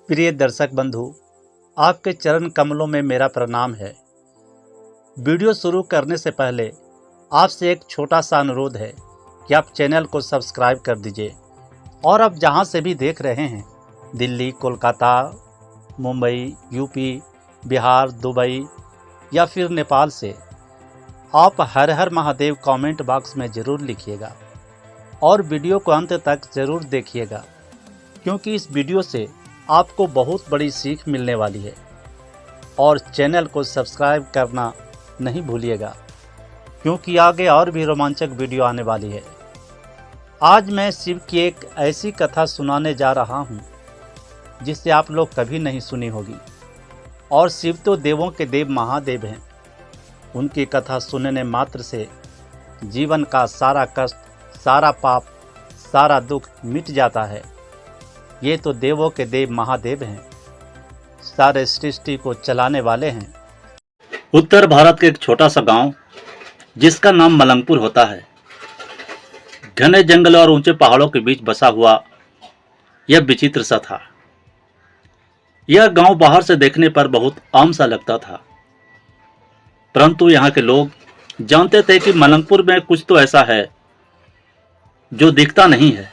प्रिय दर्शक बंधु, आपके चरण कमलों में मेरा प्रणाम है। वीडियो शुरू करने से पहले आपसे एक छोटा सा अनुरोध है कि आप चैनल को सब्सक्राइब कर दीजिए और अब जहां से भी देख रहे हैं, दिल्ली, कोलकाता, मुंबई, यूपी, बिहार, दुबई या फिर नेपाल से, आप हर हर महादेव कमेंट बॉक्स में ज़रूर लिखिएगा और वीडियो को अंत तक ज़रूर देखिएगा, क्योंकि इस वीडियो से आपको बहुत बड़ी सीख मिलने वाली है। और चैनल को सब्सक्राइब करना नहीं भूलिएगा, क्योंकि आगे और भी रोमांचक वीडियो आने वाली है। आज मैं शिव की एक ऐसी कथा सुनाने जा रहा हूँ जिसे आप लोग कभी नहीं सुनी होगी। और शिव तो देवों के देव महादेव हैं। उनकी कथा सुनने मात्र से जीवन का सारा कष्ट, सारा पाप, सारा दुख मिट जाता है। ये तो देवों के देव महादेव हैं, सारे सृष्टि को चलाने वाले हैं। उत्तर भारत के एक छोटा सा गांव जिसका नाम मलंगपुर होता है, घने जंगल और ऊंचे पहाड़ों के बीच बसा हुआ यह विचित्र सा था। यह गांव बाहर से देखने पर बहुत आम सा लगता था, परंतु यहाँ के लोग जानते थे कि मलंगपुर में कुछ तो ऐसा है जो दिखता नहीं है।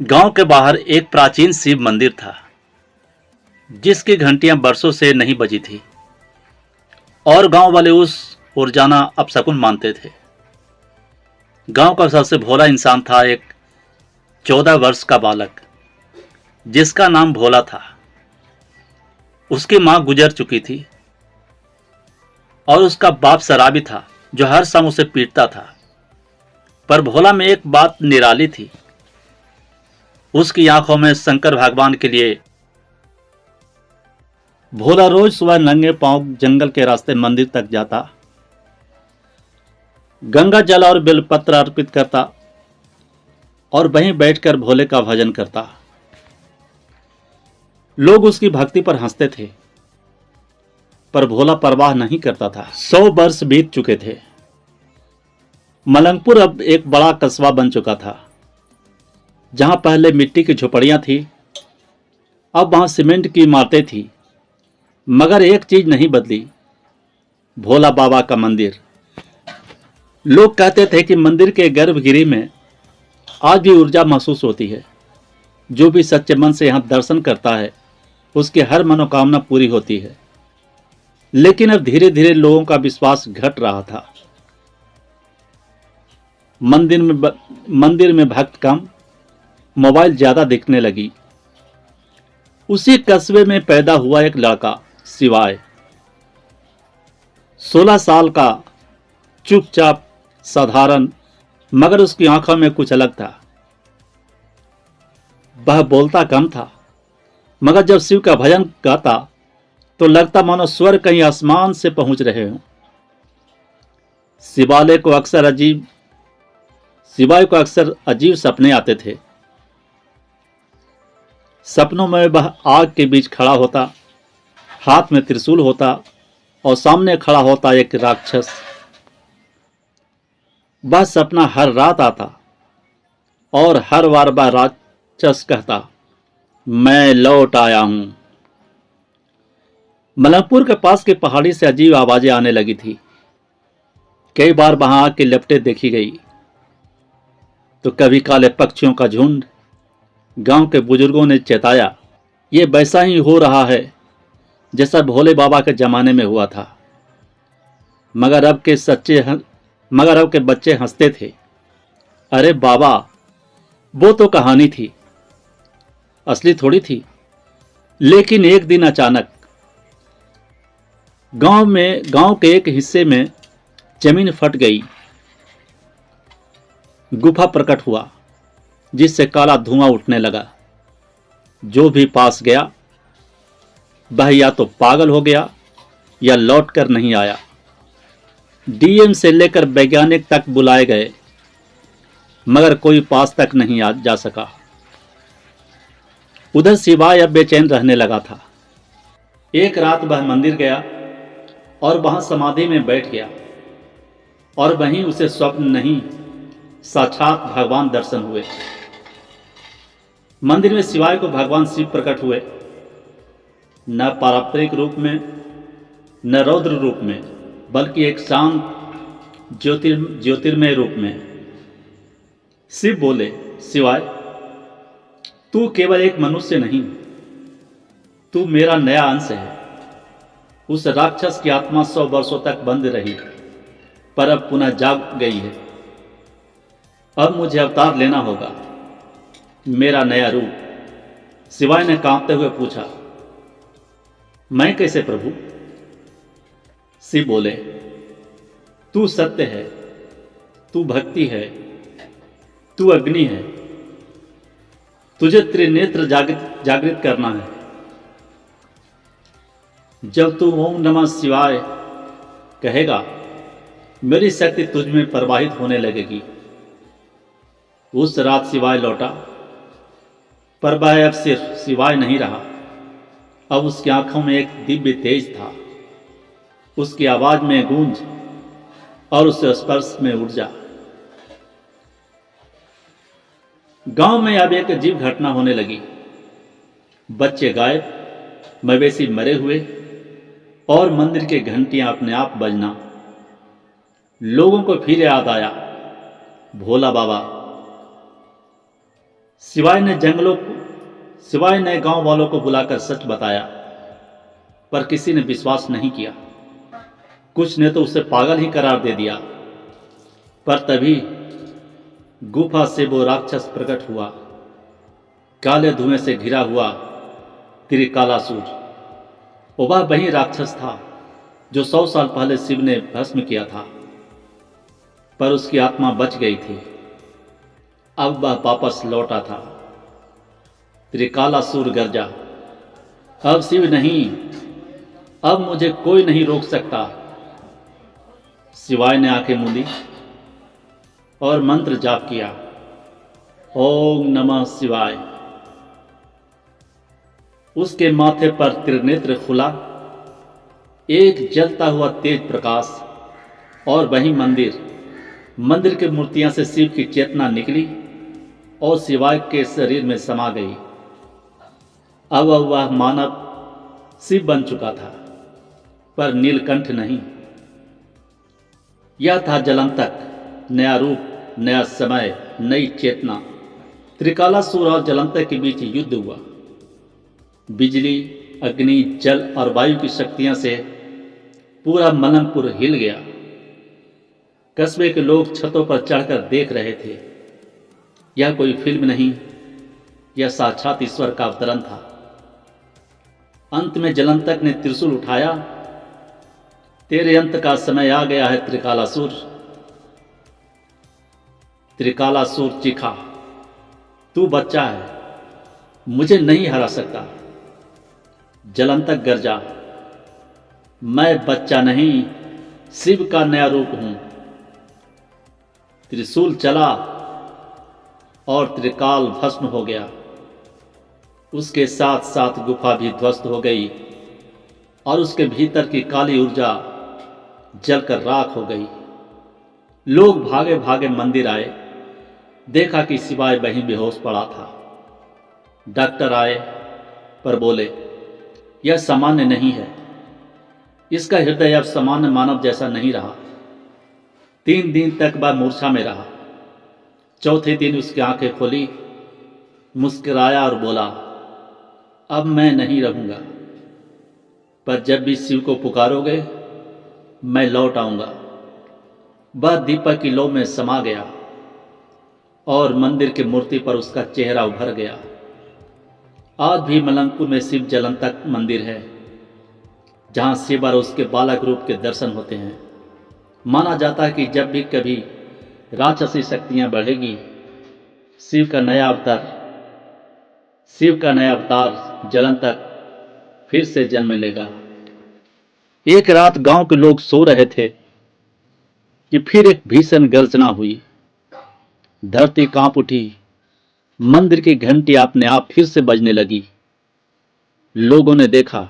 गांव के बाहर एक प्राचीन शिव मंदिर था, जिसकी घंटियां बरसों से नहीं बजी थी और गांव वाले उस ओर जाना अपशकुन मानते थे। गांव का सबसे भोला इंसान था एक 14 वर्ष का बालक, जिसका नाम भोला था। उसकी मां गुजर चुकी थी और उसका बाप शराबी था, जो हर शाम उसे पीटता था। पर भोला में एक बात निराली थी। उसकी आंखों में शंकर भगवान के लिए भोला रोज सुबह नंगे पांव जंगल के रास्ते मंदिर तक जाता, गंगा जल और बेलपत्र अर्पित करता और वहीं बैठकर भोले का भजन करता। लोग उसकी भक्ति पर हंसते थे, पर भोला परवाह नहीं करता था। 100 वर्ष बीत चुके थे। मलंगपुर अब एक बड़ा कस्बा बन चुका था। जहां पहले मिट्टी की झोपड़ियां थी, अब वहां सीमेंट की इमारतें थी। मगर एक चीज नहीं बदली, भोला बाबा का मंदिर। लोग कहते थे कि मंदिर के गर्भगृह में आज भी ऊर्जा महसूस होती है। जो भी सच्चे मन से यहां दर्शन करता है, उसकी हर मनोकामना पूरी होती है। लेकिन अब धीरे धीरे लोगों का विश्वास घट रहा था। मंदिर में भक्त कम, मोबाइल ज्यादा दिखने लगी। उसी कस्बे में पैदा हुआ एक लड़का शिवाय, 16 साल का, चुपचाप, साधारण, मगर उसकी आंखों में कुछ अलग था। वह बोलता कम था, मगर जब शिव का भजन गाता तो लगता मानो स्वर कहीं आसमान से पहुंच रहे हों। शिवाय को अक्सर अजीब सपने आते थे। सपनों में वह आग के बीच खड़ा होता, हाथ में त्रिशूल होता और सामने खड़ा होता एक राक्षस। वह सपना हर रात आता और हर बार वह राक्षस कहता, मैं लौट आया हूं। मलंगपुर के पास की पहाड़ी से अजीब आवाजें आने लगी थी। कई बार वहां आग की लपटें देखी गई, तो कभी काले पक्षियों का झुंड। गांव के बुजुर्गों ने चेताया, ये वैसा ही हो रहा है जैसा भोले बाबा के जमाने में हुआ था। मगर अब के बच्चे हंसते थे। अरे बाबा, वो तो कहानी थी, असली थोड़ी थी। लेकिन एक दिन अचानक गांव के एक हिस्से में जमीन फट गई। गुफा प्रकट हुआ, जिससे काला धुआं उठने लगा। जो भी पास गया वह या तो पागल हो गया या लौट कर नहीं आया। डीएम से लेकर वैज्ञानिक तक बुलाए गए, मगर कोई पास तक नहीं जा सका। उधर शिवाय अब बेचैन रहने लगा था। एक रात वह मंदिर गया और वहां समाधि में बैठ गया, और वहीं उसे स्वप्न नहीं, साक्षात भगवान दर्शन हुए। मंदिर में शिवाय को भगवान शिव प्रकट हुए, न पारंपरिक रूप में न रौद्र रूप में, बल्कि एक शांत ज्योतिर्मय रूप में। शिव बोले, शिवाय तू केवल एक मनुष्य नहीं, तू मेरा नया अंश है। उस राक्षस की आत्मा 100 वर्षों तक बंद रही, पर अब पुनः जाग गई है। अब मुझे अवतार लेना होगा, मेरा नया रूप। शिवाय ने कांपते हुए पूछा, मैं कैसे प्रभु? शिव बोले, तू सत्य है, तू भक्ति है, तू अग्नि है। तुझे त्रिनेत्र जागृत करना है। जब तू ओम नमः शिवाय कहेगा, मेरी शक्ति तुझ में प्रवाहित होने लगेगी। उस रात शिवाय लौटा, पर वह अब सिर्फ शिवाय नहीं रहा। अब उसकी आंखों में एक दिव्य तेज था, उसकी आवाज में गूंज और उसके स्पर्श में ऊर्जा। गांव में अब एक अजीब घटना होने लगी। बच्चे गायब, मवेशी मरे हुए और मंदिर की घंटियां अपने आप बजना। लोगों को फिर याद आया, भोला बाबा। शिवाय ने गांव वालों को बुलाकर सच बताया, पर किसी ने विश्वास नहीं किया। कुछ ने तो उसे पागल ही करार दे दिया। पर तभी गुफा से वो राक्षस प्रकट हुआ, काले धुएं से घिरा हुआ त्रिकालासुर। वह वही राक्षस था जो 100 साल पहले शिव ने भस्म किया था, पर उसकी आत्मा बच गई थी। अब वह वापस लौटा था। त्रिकालासुर गर्जा, अब शिव नहीं, अब मुझे कोई नहीं रोक सकता। शिवाय ने आंखें मूंदी और मंत्र जाप किया, ओम नमः शिवाय। उसके माथे पर त्रिनेत्र खुला, एक जलता हुआ तेज प्रकाश, और वही मंदिर की मूर्तियां से शिव की चेतना निकली और शिवाय के शरीर में समा गई। अब वह मानव शिव बन चुका था, पर नीलकंठ नहीं। यह था जलंतक, नया रूप, नया समय, नई चेतना। त्रिकालासुर और जलंतक के बीच युद्ध हुआ। बिजली, अग्नि, जल और वायु की शक्तियां से पूरा मलंगपुर हिल गया। कस्बे के लोग छतों पर चढ़कर देख रहे थे। यह कोई फिल्म नहीं, यह साक्षात ईश्वर का अवतरण था। अंत में जलंतक ने त्रिशूल उठाया, तेरे अंत का समय आ गया है त्रिकालासुर। त्रिकालासुर चीखा, तू बच्चा है, मुझे नहीं हरा सकता। जलंतक गरजा, मैं बच्चा नहीं, शिव का नया रूप हूं। त्रिशूल चला और त्रिकाल भस्म हो गया। उसके साथ साथ गुफा भी ध्वस्त हो गई और उसके भीतर की काली ऊर्जा जलकर राख हो गई। लोग भागे भागे मंदिर आए, देखा कि शिवाय वहीं बेहोश पड़ा था। डॉक्टर आए, पर बोले, यह सामान्य नहीं है। इसका हृदय अब सामान्य मानव जैसा नहीं रहा। 3 दिन तक वह मूर्छा में रहा। चौथे दिन उसकी आंखें खोली, मुस्कुराया और बोला, अब मैं नहीं रहूंगा, पर जब भी शिव को पुकारोगे मैं लौट आऊंगा। वह दीपक की लौ में समा गया और मंदिर की मूर्ति पर उसका चेहरा उभर गया। आज भी मलंगपुर में शिव जलंतक मंदिर है, जहां शिव और उसके बालक रूप के दर्शन होते हैं। माना जाता है कि जब भी कभी राक्षसी शक्तियां बढ़ेगी, शिव का नया अवतार जलंतक फिर से जन्म लेगा। एक रात गांव के लोग सो रहे थे कि फिर एक भीषण गर्जना हुई। धरती कांप उठी, मंदिर की घंटी अपने आप फिर से बजने लगी। लोगों ने देखा,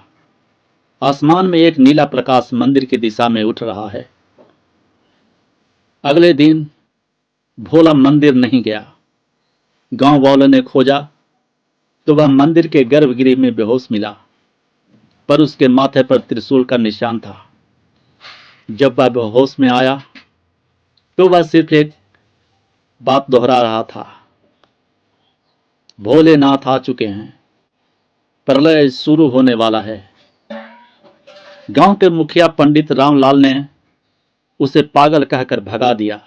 आसमान में एक नीला प्रकाश मंदिर की दिशा में उठ रहा है। अगले दिन भोला मंदिर नहीं गया। गांव वालों ने खोजा, तो वह मंदिर के गर्भगृह में बेहोश मिला, पर उसके माथे पर त्रिशूल का निशान था। जब वह बेहोश में आया तो वह सिर्फ एक बात दोहरा रहा था, भोलेनाथ आ चुके हैं, प्रलय शुरू होने वाला है। गांव के मुखिया पंडित रामलाल ने उसे पागल कहकर भगा दिया।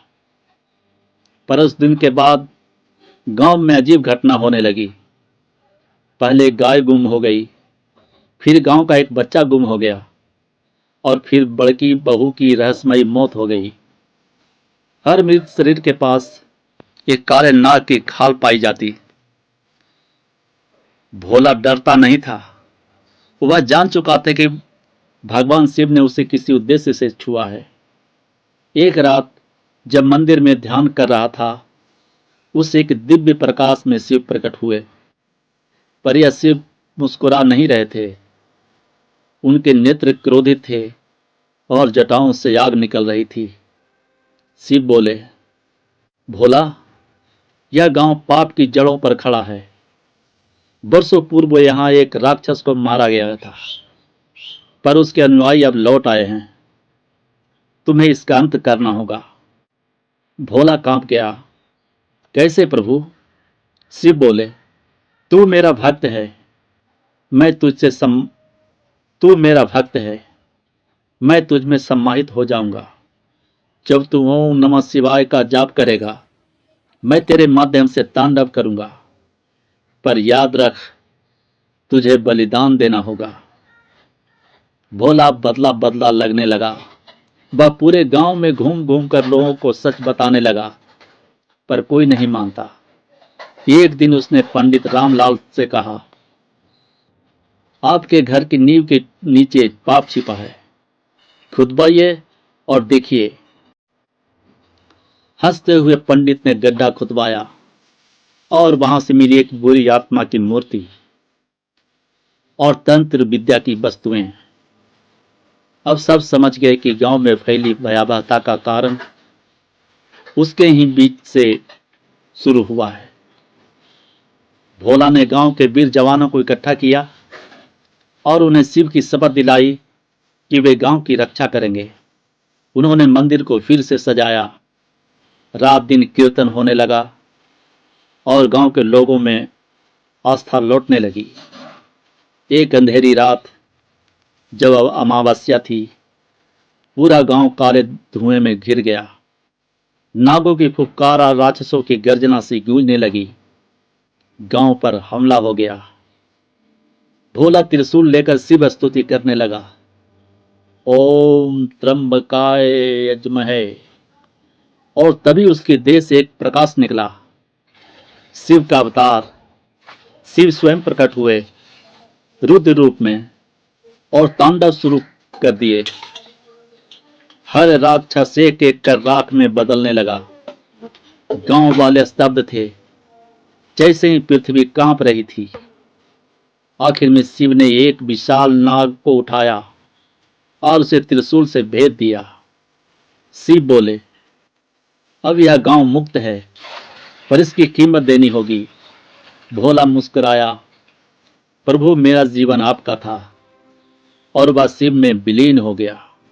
पर उस दिन के बाद गांव में अजीब घटना होने लगी। पहले गाय गुम हो गई, फिर गांव का एक बच्चा गुम हो गया, और फिर बड़की बहू की रहस्यमयी मौत हो गई। हर मृत शरीर के पास एक काले नाग की खाल पाई जाती। भोला डरता नहीं था। वह जान चुका था कि भगवान शिव ने उसे किसी उद्देश्य से छुआ है। एक रात जब मंदिर में ध्यान कर रहा था, उस एक दिव्य प्रकाश में शिव प्रकट हुए। पर यह शिव मुस्कुरा नहीं रहे थे। उनके नेत्र क्रोधित थे और जटाओं से आग निकल रही थी। शिव बोले, भोला, यह गांव पाप की जड़ों पर खड़ा है। वर्षों पूर्व यहां एक राक्षस को मारा गया था, पर उसके अनुयायी अब लौट आए हैं। तुम्हें इसका अंत करना होगा। भोला कांप गया। कैसे प्रभु? शिव बोले, तू मेरा भक्त है, मैं तुझसे तू मेरा भक्त है, मैं तुझ में सम्माहित हो जाऊंगा। जब तू ओम नमः शिवाय का जाप करेगा, मैं तेरे माध्यम से तांडव करूंगा। पर याद रख, तुझे बलिदान देना होगा। भोला बदला बदला लगने लगा। वह पूरे गांव में घूम घूम कर लोगों को सच बताने लगा, पर कोई नहीं मानता। एक दिन उसने पंडित रामलाल से कहा, आपके घर की नींव के नीचे पाप छिपा है, खुदवाइए और देखिए। हंसते हुए पंडित ने गड्ढा खुदवाया और वहां से मिली एक बुरी आत्मा की मूर्ति और तंत्र विद्या की वस्तुएं। अब सब समझ गए कि गांव में फैली भयावहता का कारण उसके ही बीच से शुरू हुआ है। भोला ने गांव के वीर जवानों को इकट्ठा किया और उन्हें शिव की शपथ दिलाई कि वे गांव की रक्षा करेंगे। उन्होंने मंदिर को फिर से सजाया। रात दिन कीर्तन होने लगा और गांव के लोगों में आस्था लौटने लगी। एक अंधेरी रात जब अमावस्या थी, पूरा गांव काले धुएं में घिर गया। नागों की फुफकार और राक्षसों की गर्जना सी गूंजने लगी। गांव पर हमला हो गया। भोला त्रिशूल लेकर शिव स्तुति करने लगा, ओम त्र्यंबकाय यज्महे। और तभी उसके देह से एक प्रकाश निकला, शिव का अवतार। शिव स्वयं प्रकट हुए रुद्र रूप में और तांडव शुरू कर दिए। हर राक्षस एक एक कर राख में बदलने लगा। गांव वाले स्तब्ध थे, जैसे ही पृथ्वी कांप रही थी। आखिर में शिव ने एक विशाल नाग को उठाया और उसे त्रिशूल से भेद दिया। शिव बोले, अब यह गांव मुक्त है, पर इसकी कीमत देनी होगी। भोला मुस्कुराया, प्रभु, मेरा जीवन आपका था, और वह शिव में विलीन हो गया।